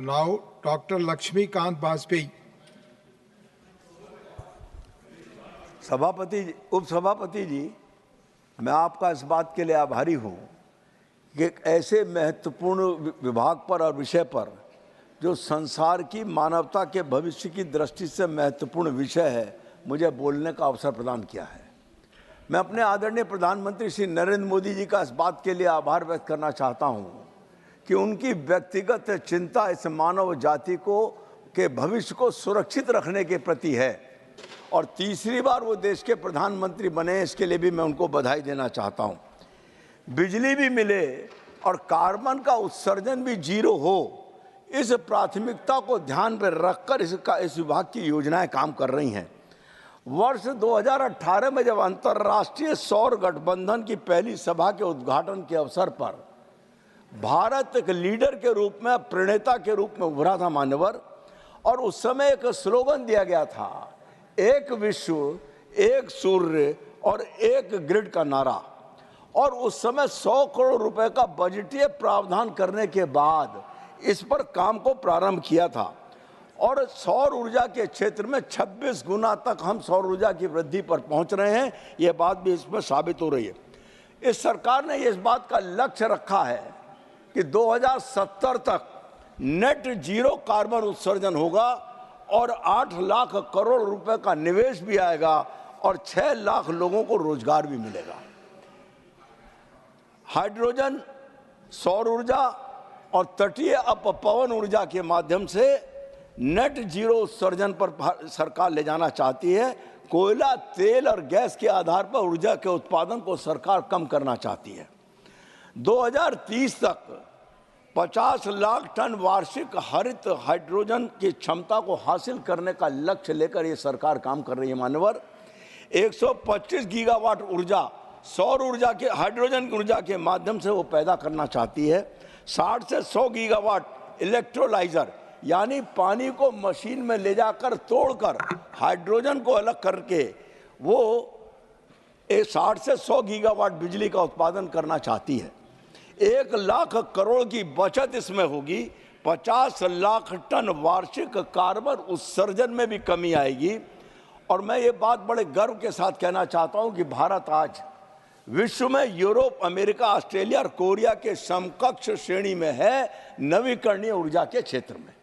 Now, Dr. Lakshmikant Bajpayee. उपसभापति जी, मैं आपका इस बात के लिए आभारी हूँ कि एक ऐसे महत्वपूर्ण विभाग पर और विषय पर जो संसार की मानवता के भविष्य की दृष्टि से महत्वपूर्ण विषय है, मुझे बोलने का अवसर प्रदान किया है। मैं अपने आदरणीय प्रधानमंत्री श्री नरेंद्र मोदी जी का इस बात के लिए आभार व्यक्त करना चाहता हूँ कि उनकी व्यक्तिगत चिंता इस मानव जाति के भविष्य को सुरक्षित रखने के प्रति है और तीसरी बार वो देश के प्रधानमंत्री बने, इसके लिए भी मैं उनको बधाई देना चाहता हूँ। बिजली भी मिले और कार्बन का उत्सर्जन भी जीरो हो, इस प्राथमिकता को ध्यान में रखकर इस विभाग की योजनाएं काम कर रही हैं। वर्ष 2018 में जब अंतर्राष्ट्रीय सौर गठबंधन की पहली सभा के उद्घाटन के अवसर पर भारत एक लीडर के रूप में, प्रणेता के रूप में उभरा था मान्यवर, और उस समय एक स्लोगन दिया गया था, एक विश्व, एक सूर्य और एक ग्रिड का नारा। और उस समय 100 करोड़ रुपए का बजटीय प्रावधान करने के बाद इस पर काम को प्रारंभ किया था और सौर ऊर्जा के क्षेत्र में 26 गुना तक हम सौर ऊर्जा की वृद्धि पर पहुंच रहे हैं। यह बात भी इसमें साबित हो रही है। इस सरकार ने इस बात का लक्ष्य रखा है कि 2070 तक नेट जीरो कार्बन उत्सर्जन होगा और 8 लाख करोड़ रुपए का निवेश भी आएगा और 6 लाख लोगों को रोजगार भी मिलेगा। हाइड्रोजन, सौर ऊर्जा और तटीय पवन ऊर्जा के माध्यम से नेट जीरो उत्सर्जन पर सरकार ले जाना चाहती है। कोयला, तेल और गैस के आधार पर ऊर्जा के उत्पादन को सरकार कम करना चाहती है। 2030 तक 50 लाख टन वार्षिक हरित हाइड्रोजन की क्षमता को हासिल करने का लक्ष्य लेकर ये सरकार काम कर रही है मान्यवर। 125 गीगावाट ऊर्जा सौर ऊर्जा के, हाइड्रोजन ऊर्जा के माध्यम से वो पैदा करना चाहती है। 60 से 100 गीगावाट इलेक्ट्रोलाइजर, यानी पानी को मशीन में ले जाकर तोड़कर हाइड्रोजन को अलग करके वो 60 से 100 गीगावाट बिजली का उत्पादन करना चाहती है। 1 लाख करोड़ की बचत इसमें होगी। 50 लाख टन वार्षिक कार्बन उत्सर्जन में भी कमी आएगी। और मैं ये बात बड़े गर्व के साथ कहना चाहता हूं कि भारत आज विश्व में यूरोप, अमेरिका, ऑस्ट्रेलिया और कोरिया के समकक्ष श्रेणी में है नवीकरणीय ऊर्जा के क्षेत्र में।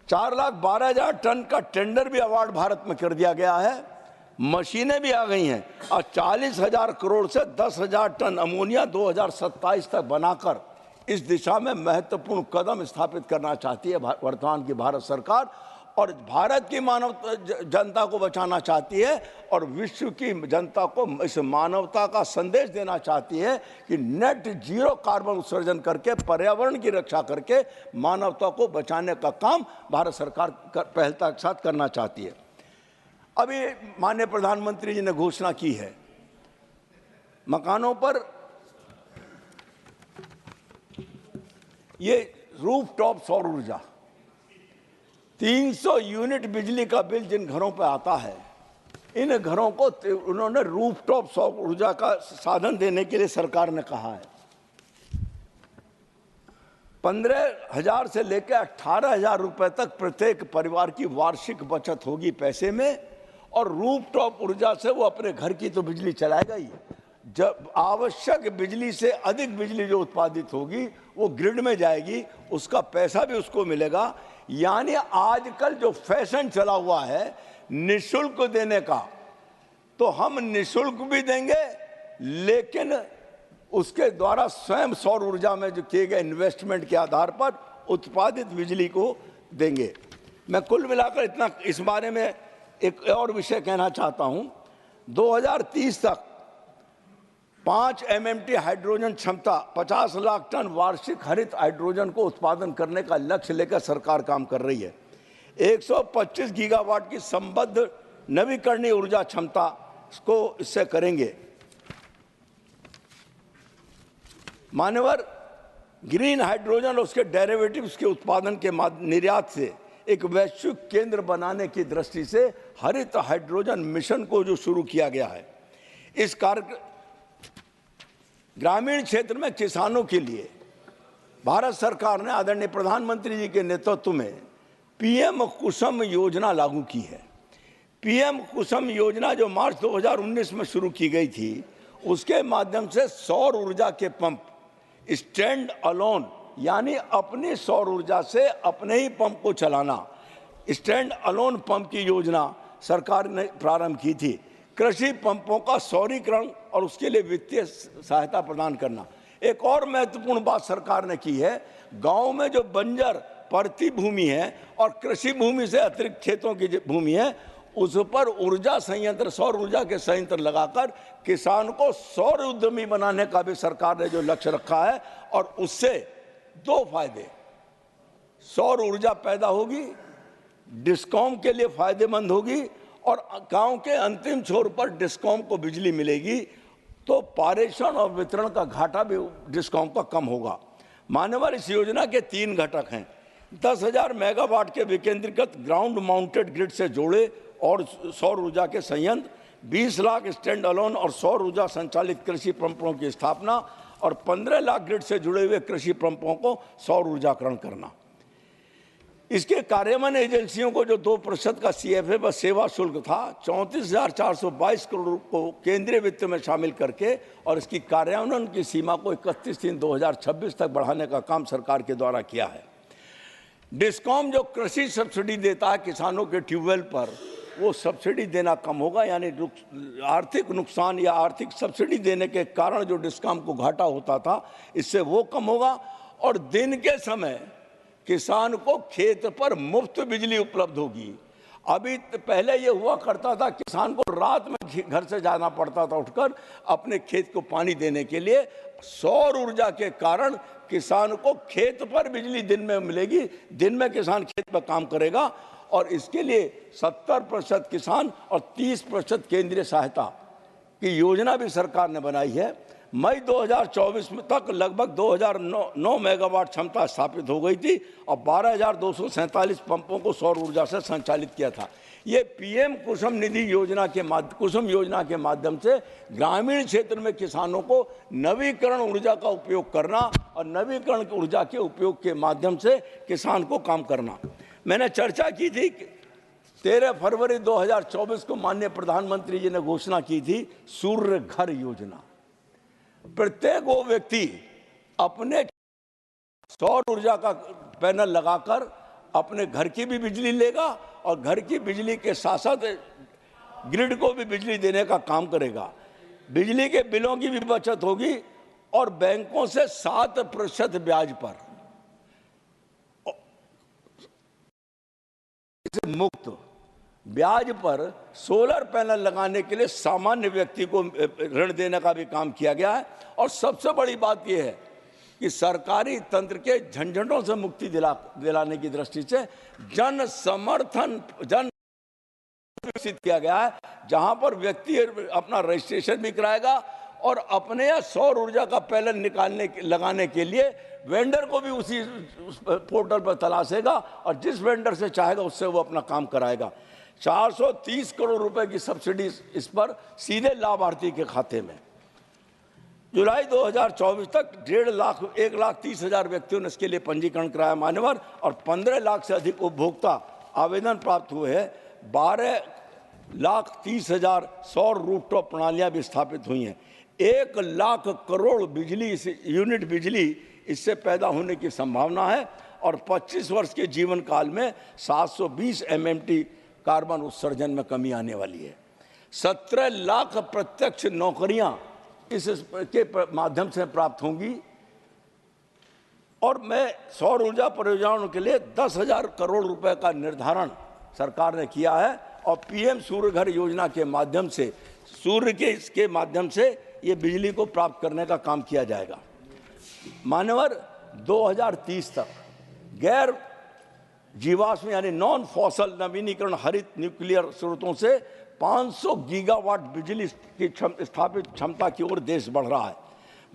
4,12,000 टन का टेंडर भी अवार्ड भारत में कर दिया गया है। मशीनें भी आ गई हैं और 40,000 करोड़ से 10,000 टन अमोनिया 2027 तक बनाकर इस दिशा में महत्वपूर्ण कदम स्थापित करना चाहती है वर्तमान की भारत सरकार। और भारत की मानव जनता को बचाना चाहती है और विश्व की जनता को इस मानवता का संदेश देना चाहती है कि नेट जीरो कार्बन उत्सर्जन करके, पर्यावरण की रक्षा करके मानवता को बचाने का काम भारत सरकार पहलता के साथ करना चाहती है। अभी माननीय प्रधानमंत्री जी ने घोषणा की है, मकानों पर ये रूफटॉप सौर ऊर्जा, 300 यूनिट बिजली का बिल जिन घरों पर आता है, इन घरों को उन्होंने रूफटॉप सौर ऊर्जा का साधन देने के लिए सरकार ने कहा है। 15,000 से लेकर 18,000 रुपए तक प्रत्येक परिवार की वार्षिक बचत होगी पैसे में। और रूफटॉप ऊर्जा से वो अपने घर की तो बिजली चलाएगा ही, जब आवश्यक बिजली से अधिक बिजली जो उत्पादित होगी वो ग्रिड में जाएगी, उसका पैसा भी उसको मिलेगा। यानी आजकल जो फैशन चला हुआ है निःशुल्क देने का, तो हम निःशुल्क भी देंगे, लेकिन उसके द्वारा स्वयं सौर ऊर्जा में जो किए गए इन्वेस्टमेंट के आधार पर उत्पादित बिजली को देंगे। मैं कुल मिलाकर इतना इस बारे में एक और विषय कहना चाहता हूं। 2030 तक 5 MMT हाइड्रोजन क्षमता, 50 लाख टन वार्षिक हरित हाइड्रोजन को उत्पादन करने का लक्ष्य लेकर सरकार काम कर रही है। 125 गीगावाट की संबद्ध नवीकरणीय ऊर्जा क्षमता को इससे करेंगे। मान्यवर, ग्रीन हाइड्रोजन और उसके डेरिवेटिव्स के उत्पादन के निर्यात से एक वैश्विक केंद्र बनाने की दृष्टि से हरित हाइड्रोजन मिशन को जो शुरू किया गया है, इस कार्य ग्रामीण क्षेत्र में किसानों के लिए भारत सरकार ने आदरणीय प्रधानमंत्री जी के नेतृत्व में पीएम कुसुम योजना लागू की है। पीएम कुसुम योजना जो मार्च 2019 में शुरू की गई थी, उसके माध्यम से सौर ऊर्जा के पंप स्टैंड अलोन, यानी अपनी सौर ऊर्जा से अपने ही पंप को चलाना, स्टैंड अलोन पंप की योजना सरकार ने प्रारंभ की थी। कृषि पंपों का सौरीकरण और उसके लिए वित्तीय सहायता प्रदान करना। एक और महत्वपूर्ण बात सरकार ने की है, गांव में जो बंजर परती भूमि है और कृषि भूमि से अतिरिक्त खेतों की भूमि है, उस पर ऊर्जा संयंत्र, सौर ऊर्जा के संयंत्र लगाकर किसान को सौर उद्यमी बनाने का भी सरकार ने जो लक्ष्य रखा है। और उससे दो फायदे, सौर ऊर्जा पैदा होगी, डिस्कॉम के लिए फायदेमंद होगी, और गांव के अंतिम छोर पर डिस्कॉम को बिजली मिलेगी तो पारेषण और वितरण का घाटा भी डिस्कॉम का कम होगा। मान्यवर, इस योजना के 3 घटक हैं। 10,000 मेगावाट के विकेंद्रीकृत ग्राउंड माउंटेड ग्रिड से जोड़े और सौर ऊर्जा के संयंत्र, 20 लाख स्टैंड अलोन और सौर ऊर्जा संचालित कृषि पंपों की स्थापना और 15 लाख ग्रिड से जुड़े हुए कृषि पंपों को सौर ऊर्जाकरण करना। इसके कार्यान्वयन एजेंसियों को जो 2% का CFA व सेवा शुल्क था, 34,422 करोड़ को केंद्रीय वित्त में शामिल करके और इसकी कार्यान्वयन की सीमा को 31/3/2026 तक बढ़ाने का काम सरकार के द्वारा किया है। डिस्कॉम जो कृषि सब्सिडी देता है किसानों के ट्यूबवेल पर, वो सब्सिडी देना कम होगा, यानी आर्थिक नुकसान या आर्थिक सब्सिडी देने के कारण जो डिस्कॉम को घाटा होता था, इससे वो कम होगा। और दिन के समय किसान को खेत पर मुफ्त बिजली उपलब्ध होगी। अभी पहले ये हुआ करता था, किसान को रात में घर से जाना पड़ता था उठकर अपने खेत को पानी देने के लिए। सौर ऊर्जा के कारण किसान को खेत पर बिजली दिन में मिलेगी, दिन में किसान खेत पर काम करेगा। और इसके लिए 70% किसान और 30% केंद्रीय सहायता की योजना भी सरकार ने बनाई है। मई 2024 में तक लगभग 2009 मेगावाट क्षमता स्थापित हो गई थी और 12,247 पंपों को सौर ऊर्जा से संचालित किया था। ये पीएम कुसुम निधि योजना के कुसुम योजना के माध्यम से ग्रामीण क्षेत्र में किसानों को नवीकरण ऊर्जा का उपयोग करना और नवीकरण ऊर्जा के उपयोग के माध्यम से किसान को काम करना। मैंने चर्चा की थी, 13 फरवरी 2024 को माननीय प्रधानमंत्री जी ने घोषणा की थी सूर्य घर योजना। प्रत्येक वो व्यक्ति अपने सौर ऊर्जा का पैनल लगाकर अपने घर की भी बिजली लेगा और घर की बिजली के साथ साथ ग्रिड को भी बिजली देने का काम करेगा। बिजली के बिलों की भी बचत होगी और बैंकों से 7% ब्याज पर मुक्त ब्याज पर सोलर पैनल लगाने के लिए सामान्य व्यक्ति को ऋण देने का भी काम किया गया है। और सबसे बड़ी बात यह है कि सरकारी तंत्र के झंझटों से मुक्ति दिलाने की दृष्टि से जन समर्थन विकसित किया गया है, जहां पर व्यक्ति अपना रजिस्ट्रेशन भी कराएगा और अपने या सौर ऊर्जा का पैनल लगाने के लिए वेंडर को भी उसी पोर्टल पर तलाशेगा और जिस वेंडर से चाहेगा उससे वो अपना काम कराएगा। 430 करोड़ रुपए की सब्सिडी इस पर सीधे लाभार्थी के खाते में। जुलाई 2024 तक 1,30,000 व्यक्तियों ने इसके लिए पंजीकरण कराया मान्यवर, और 15 लाख से अधिक उपभोक्ता आवेदन प्राप्त हुए हैं। 12,30,000 सौर रूफटॉप प्रणालियां भी स्थापित हुई हैं। 1 लाख करोड़ यूनिट बिजली इससे पैदा होने की संभावना है और 25 वर्ष के जीवन काल में 720 MMT कार्बन उत्सर्जन में कमी आने वाली है। 17 लाख प्रत्यक्ष नौकरियां इसके माध्यम से प्राप्त होंगी। और मैं सौर ऊर्जा परियोजनाओं के लिए 10,000 करोड़ रुपए का निर्धारण सरकार ने किया है और पीएम सूर्य घर योजना के माध्यम से सूर्य के इसके माध्यम से ये बिजली को प्राप्त करने का काम किया जाएगा। मान्यवर, 2030 तक गैर जीवाश्म यानी नॉन फॉसल नवीनीकरण हरित न्यूक्लियर स्रोतों से 500 गीगावाट बिजली की स्थापित क्षमता की ओर देश बढ़ रहा है।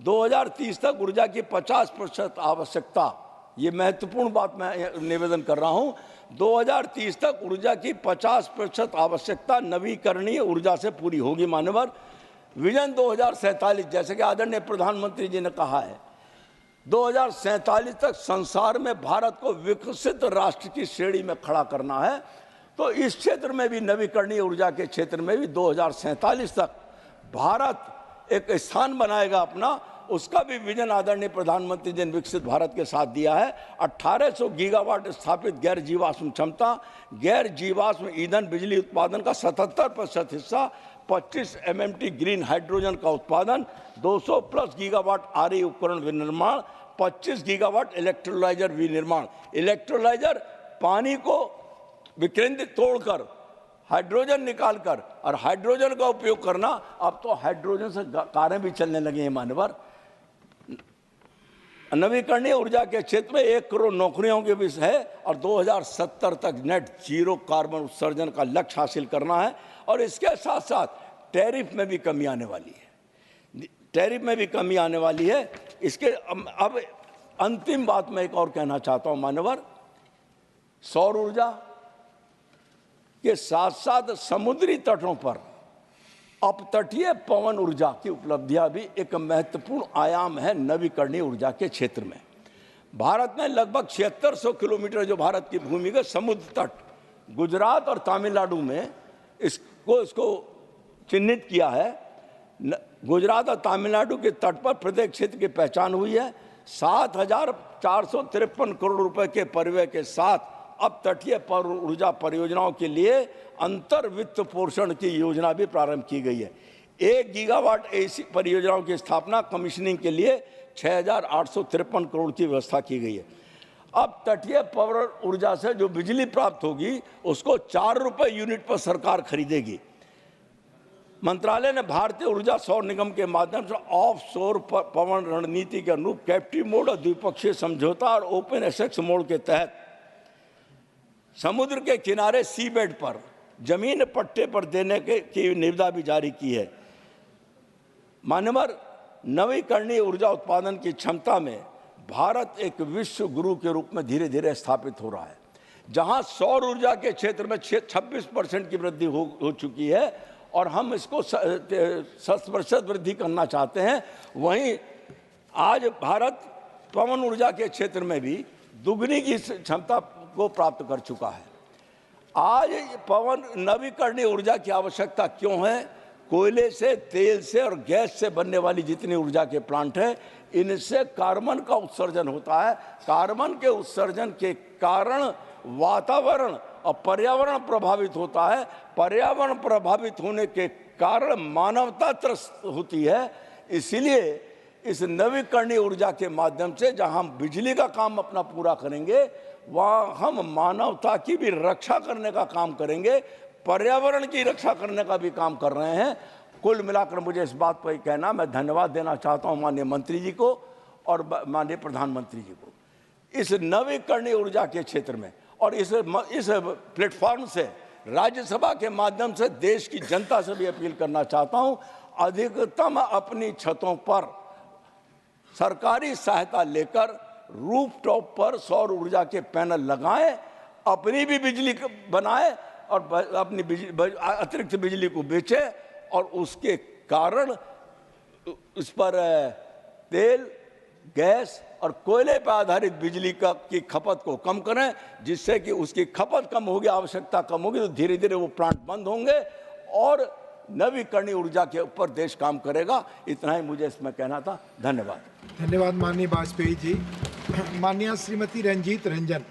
2030 तक ऊर्जा की 50% आवश्यकता, ये महत्वपूर्ण बात मैं निवेदन कर रहा हूं, 2030 तक ऊर्जा की 50% आवश्यकता नवीकरणीय ऊर्जा से पूरी होगी। मान्यवर, विजन 2047 जैसे कि आदरणीय प्रधानमंत्री जी ने कहा है 2047 तक संसार में भारत को विकसित राष्ट्र की श्रेणी में खड़ा करना है। तो इस क्षेत्र में भी, नवीकरणीय ऊर्जा के क्षेत्र में भी 2047 तक भारत एक स्थान बनाएगा अपना। उसका भी विजन आदरणीय प्रधानमंत्री जी ने विकसित भारत के साथ दिया है। 1800 गीगावाट स्थापित गैर जीवाश्म क्षमता, गैर जीवाश्म ईंधन बिजली उत्पादन का 77% हिस्सा, 25 MMT ग्रीन हाइड्रोजन का उत्पादन, 200 प्लस गीगावाट RE उपकरण विनिर्माण, 25 गीगावाट इलेक्ट्रोलाइजर विनिर्माण। इलेक्ट्रोलाइजर पानी को विकेंद्रित तोड़कर हाइड्रोजन निकालकर और हाइड्रोजन का उपयोग करना। अब तो हाइड्रोजन से कारें भी चलने लगी हैं मान्यवर। नवीकरणीय ऊर्जा के क्षेत्र में 1 करोड़ नौकरियों के विषय है और 2070 तक नेट जीरो कार्बन उत्सर्जन का लक्ष्य हासिल करना है। और इसके साथ साथ टैरिफ में भी कमी आने वाली है, टैरिफ में भी कमी आने वाली है। इसके अब अंतिम बात मैं एक और कहना चाहता हूं मान्यवर, सौर ऊर्जा के साथ साथ समुद्री तटों पर अपतटीय पवन ऊर्जा की उपलब्धियां भी एक महत्वपूर्ण आयाम है नवीकरणीय ऊर्जा के क्षेत्र में। भारत में लगभग 7600 किलोमीटर जो भारत की भूमिगत समुद्र तट, गुजरात और तमिलनाडु में इसको चिन्हित किया है। गुजरात और तमिलनाडु के तट पर प्रत्येक क्षेत्र की पहचान हुई है। 7453 करोड़ रुपए के परिव्यय के साथ अब तटीय पवन ऊर्जा परियोजनाओं के लिए अंतर वित्त पोषण की योजना भी प्रारंभ की गई है। 1 गीगावाट ऐसी परियोजनाओं की स्थापना, कमीशनिंग के लिए 6853 करोड़ की व्यवस्था की गई है। अब तटीय पवन ऊर्जा से जो बिजली प्राप्त होगी उसको 4 रुपए यूनिट पर सरकार खरीदेगी। मंत्रालय ने भारतीय ऊर्जा सौर निगम के माध्यम से ऑफ शोर पवन रणनीति के अनुरूप कैप्टिव मोड और द्विपक्षीय समझौता और ओपन एक्सेस मोड के तहत समुद्र के किनारे सी बेड पर जमीन पट्टे पर देने की निविदा भी जारी की है। मान्यवर, नवीकरणीय ऊर्जा उत्पादन की क्षमता में भारत एक विश्व गुरु के रूप में धीरे धीरे स्थापित हो रहा है। जहां सौर ऊर्जा के क्षेत्र में 26% की वृद्धि हो चुकी है और हम इसको 7% वृद्धि करना चाहते हैं, वहीं आज भारत पवन ऊर्जा के क्षेत्र में भी दुगनी की क्षमता को प्राप्त कर चुका है। आज पवन नवीकरणीय ऊर्जा की आवश्यकता क्यों है? कोयले से, तेल से और गैस से बनने वाली जितनी ऊर्जा के प्लांट हैं, इनसे कार्बन का उत्सर्जन होता है। कार्बन के उत्सर्जन के कारण वातावरण और पर्यावरण प्रभावित होता है। पर्यावरण प्रभावित होने के कारण मानवता त्रस्त होती है। इसीलिए इस नवीकरणीय ऊर्जा के माध्यम से जहां हम बिजली का काम अपना पूरा करेंगे, वहाँ हम मानवता की भी रक्षा करने का काम करेंगे, पर्यावरण की रक्षा करने का भी काम कर रहे हैं। कुल मिलाकर मुझे इस बात पर कहना, मैं धन्यवाद देना चाहता हूँ माननीय मंत्री जी को और माननीय प्रधानमंत्री जी को। इस नवीकरणीय ऊर्जा के क्षेत्र में और इस प्लेटफॉर्म से राज्यसभा के माध्यम से देश की जनता से भी अपील करना चाहता हूँ, अधिकतम अपनी छतों पर सरकारी सहायता लेकर रूफटॉप पर सौर ऊर्जा के पैनल लगाएं, अपनी भी बिजली बनाएं और अपनी अतिरिक्त बिजली को बेचें और उसके कारण उस पर तेल, गैस और कोयले पर आधारित बिजली की खपत को कम करें, जिससे कि उसकी खपत कम होगी, आवश्यकता कम होगी, तो धीरे धीरे वो प्लांट बंद होंगे और नवीकरणीय ऊर्जा के ऊपर देश काम करेगा। इतना ही मुझे इसमें कहना था। धन्यवाद। धन्यवाद माननीय वाजपेयी जी। माननीय श्रीमती रंजीत रंजन।